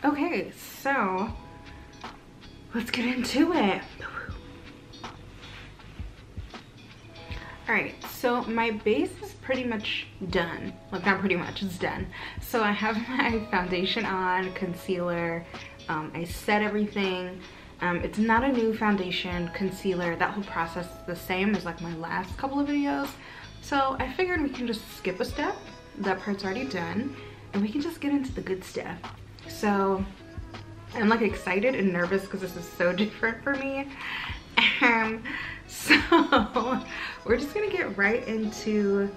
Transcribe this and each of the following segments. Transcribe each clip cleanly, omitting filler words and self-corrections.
Okay, so let's get into it. Alright, so my base is pretty much done. Like, not pretty much, it's done. So I have my foundation on, concealer. I set everything. It's not a new foundation, concealer. That whole process is the same as like my last couple of videos. So I figured we can just skip a step. That part's already done. And we can just get into the good stuff. So I'm like excited and nervous because this is so different for me. So we're just gonna get right into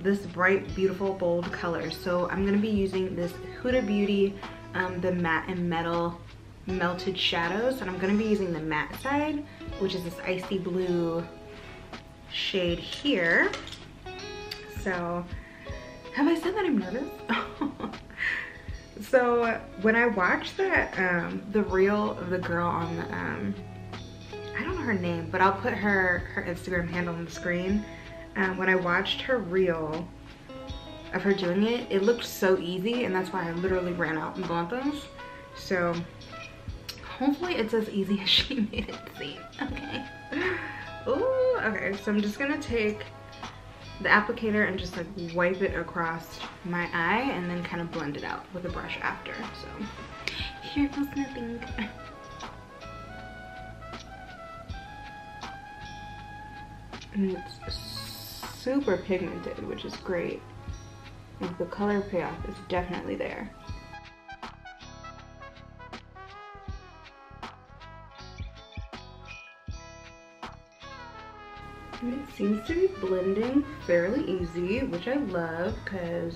this bright, beautiful, bold color. So I'm gonna be using this Huda Beauty, the matte and metal melted shadows, and I'm gonna be using the matte side, which is this icy blue shade here. So have I said that I'm nervous? So when I watched that the reel of the girl on the I don't know her name, but I'll put her Instagram handle on the screen. When I watched her reel of her doing it, it looked so easy, and that's why I literally ran out and bought those. So hopefully it's as easy as she made it seem. Okay. Ooh, okay, so I'm just gonna take the applicator and just like wipe it across my eye and then kind of blend it out with a brush after. So here goes nothing. And it's super pigmented, which is great. Like, the color payoff is definitely there. And it seems to be blending fairly easy, which I love because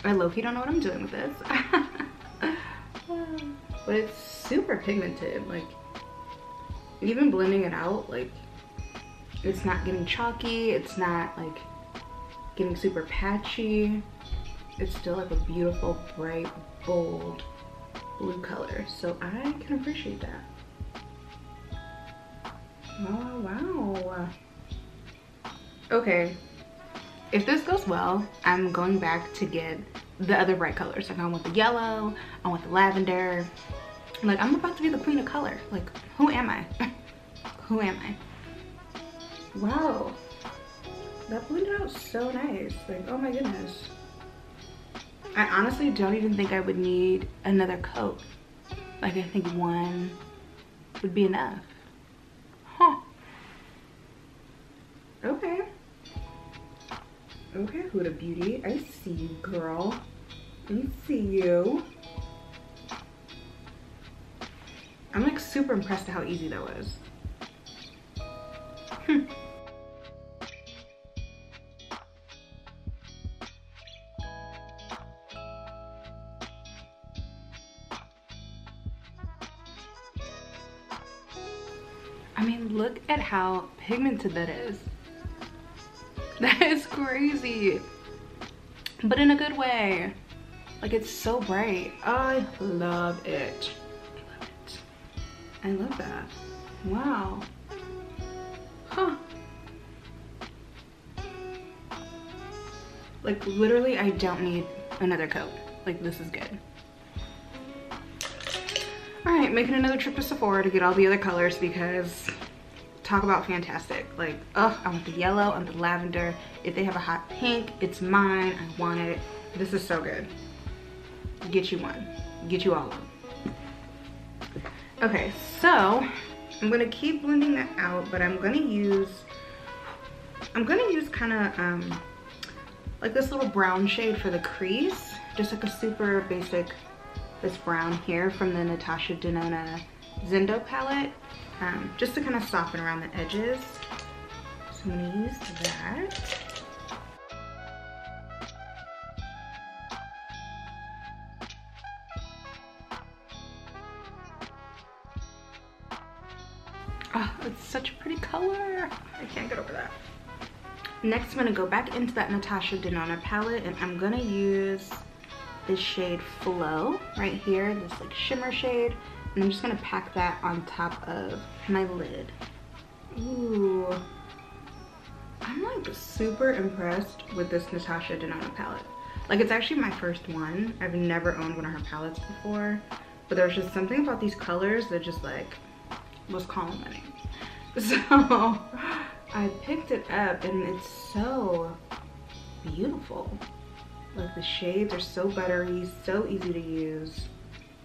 I low-key don't know what I'm doing with this. But it's super pigmented. Like, even blending it out, like, it's not getting chalky, it's not like getting super patchy. It's still like a beautiful, bright, bold blue color. So I can appreciate that. Oh, wow. Okay, if this goes well, I'm going back to get the other bright colors. Like, I want the yellow, I want the lavender. Like, I'm about to be the queen of color. Like, who am I? Who am I? Wow, that blended out so nice. Like, oh my goodness. I honestly don't even think I would need another coat. Like, I think one would be enough. Huh. Okay. Okay, Huda Beauty, I see you, girl. I see you. I'm like super impressed at how easy that was. I mean, look at how pigmented that is. That is crazy. But in a good way. Like, it's so bright. I love it. I love it. I love that. Wow. Huh. Like, literally, I don't need another coat. Like, this is good. Alright, making another trip to Sephora to get all the other colors because talk about fantastic. Like, ugh, I want the yellow, I want the lavender. If they have a hot pink, it's mine. I want it. This is so good. Get you one. Get you all of them. Okay, so I'm gonna keep blending that out, but I'm gonna use kind of like this little brown shade for the crease. Just like a super basic, this brown here from the Natasha Denona Zendo palette, just to kind of soften around the edges. So I'm gonna use that. Oh, it's such a pretty color. I can't get over that. Next, I'm gonna go back into that Natasha Denona palette and I'm gonna use this shade Flow right here, this like shimmer shade. And I'm just gonna pack that on top of my lid. Ooh. I'm like super impressed with this Natasha Denona palette. Like, it's actually my first one. I've never owned one of her palettes before, but there's just something about these colors that just like was calling my name. So I picked it up and it's so beautiful. Like, the shades are so buttery, so easy to use.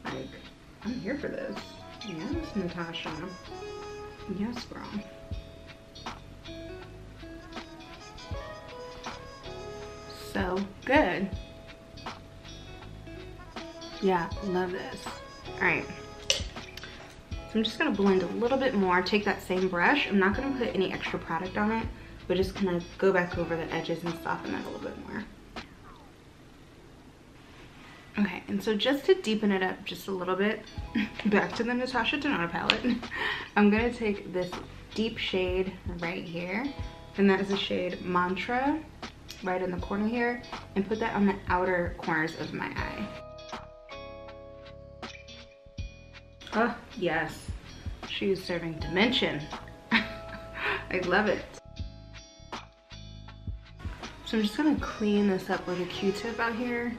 Like, I'm here for this. Yes, Natasha. Yes, girl. So good. Yeah, love this. All right. So I'm just gonna blend a little bit more. Take that same brush. I'm not gonna put any extra product on it, but just kind of go back over the edges and soften that a little bit more. Okay, and so just to deepen it up just a little bit, back to the Natasha Denona palette, I'm gonna take this deep shade right here, and that is the shade Mantra, right in the corner here, and put that on the outer corners of my eye. Oh, yes. She is serving dimension. I love it. So I'm just gonna clean this up with a Q-tip out here.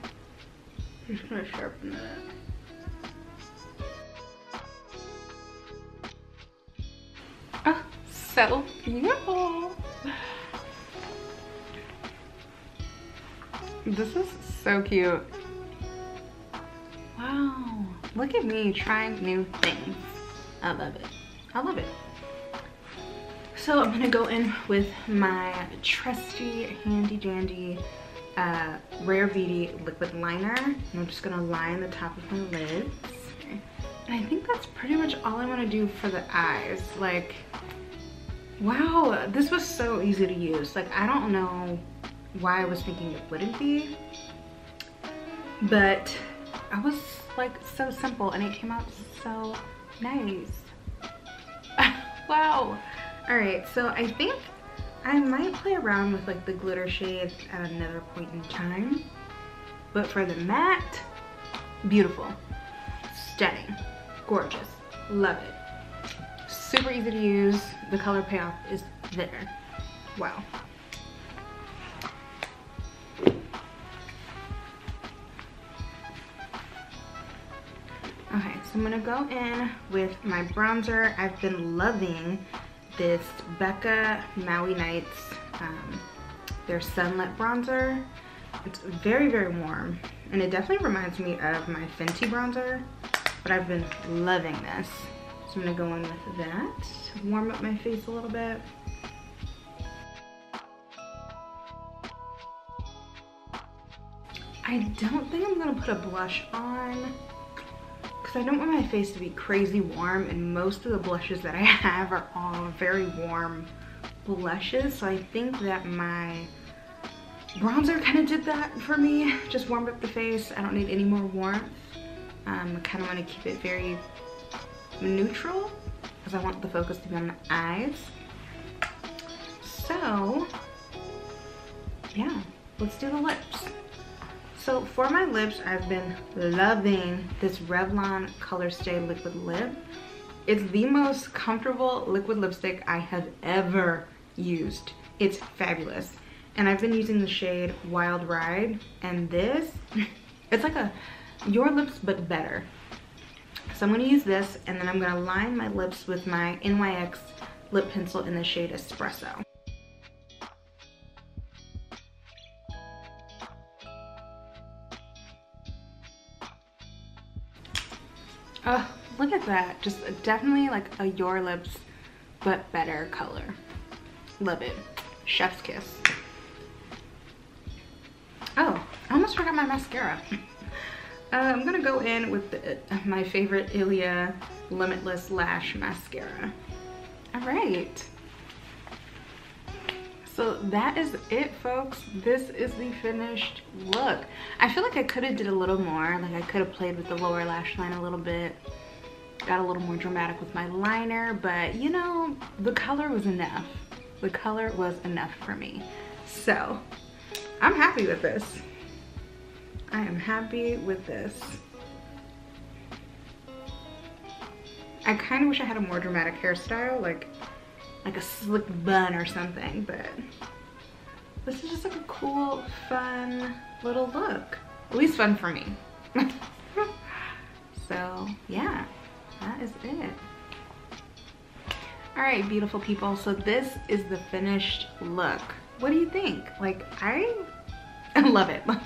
I'm just gonna sharpen it. Oh, so beautiful. This is so cute. Wow, look at me trying new things. I love it. I love it. So I'm gonna go in with my trusty, handy dandy Rare Beauty liquid liner. And I'm just gonna line the top of my lids. And I think that's pretty much all I wanna do for the eyes. Like, wow, this was so easy to use. Like, I don't know why I was thinking it wouldn't be, but I was like so simple and it came out so nice. Wow. All right, so I think I might play around with like the glitter shades at another point in time, but for the matte, beautiful, stunning, gorgeous, love it. Super easy to use. The color payoff is there. Wow. Okay, so I'm gonna go in with my bronzer. I've been loving this Becca Maui Nights, their Sunlit bronzer. It's very, very warm, and it definitely reminds me of my Fenty bronzer, but I've been loving this. So I'm gonna go in with that, warm up my face a little bit. I don't think I'm gonna put a blush on, because I don't want my face to be crazy warm, and most of the blushes that I have are all very warm blushes. So I think that my bronzer kind of did that for me, just warmed up the face. I don't need any more warmth. I kind of want to keep it very neutral because I want the focus to be on the eyes. So yeah, let's do the lips. So for my lips, I've been loving this Revlon Colorstay liquid lip. It's the most comfortable liquid lipstick I have ever used. It's fabulous. And I've been using the shade Wild Ride, and this, it's like Your Lips but better. So I'm gonna use this, and then I'm gonna line my lips with my NYX lip pencil in the shade Espresso. Oh, look at that. Just definitely like a Your Lips but better color. Love it. Chef's kiss. Oh, I almost forgot my mascara. I'm gonna go in with my favorite Ilia Limitless Lash Mascara. All right. So that is it, folks. This is the finished look. I feel like I could have did a little more. Like, I could have played with the lower lash line a little bit. Got a little more dramatic with my liner, but you know, the color was enough. The color was enough for me. So I'm happy with this. I am happy with this. I kind of wish I had a more dramatic hairstyle, like a slick bun or something, but this is just like a cool, fun little look. At least fun for me. So yeah, that is it. All right, beautiful people, so this is the finished look. What do you think? Like, I love it. Like,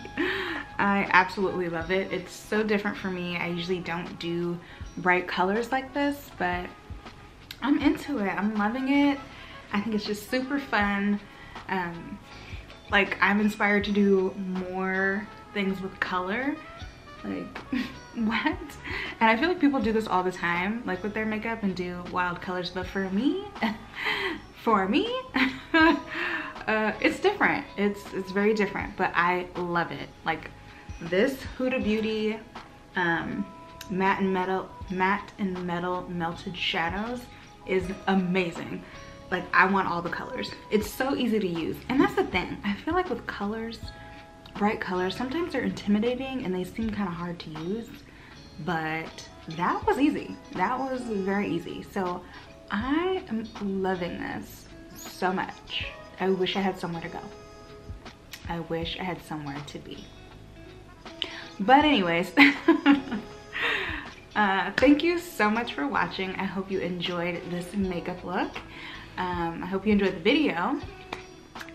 I absolutely love it. It's so different for me. I usually don't do bright colors like this, but I'm into it. I'm loving it. I think it's just super fun. Like, I'm inspired to do more things with color. Like, what? And I feel like people do this all the time, like with their makeup, and do wild colors, but for me, it's different. It's very different, but I love it. Like, this Huda Beauty matte and metal melted shadows is amazing. Like, I want all the colors. It's so easy to use, and that's the thing. I feel like with colors, bright colors, sometimes they're intimidating and they seem kind of hard to use, but that was easy. That was very easy. So I am loving this so much. I wish I had somewhere to go. I wish I had somewhere to be. But anyways, thank you so much for watching. I hope you enjoyed this makeup look. I hope you enjoyed the video,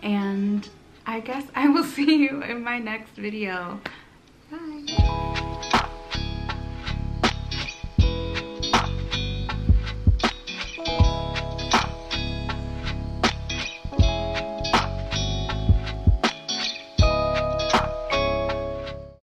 and I guess I will see you in my next video. Bye.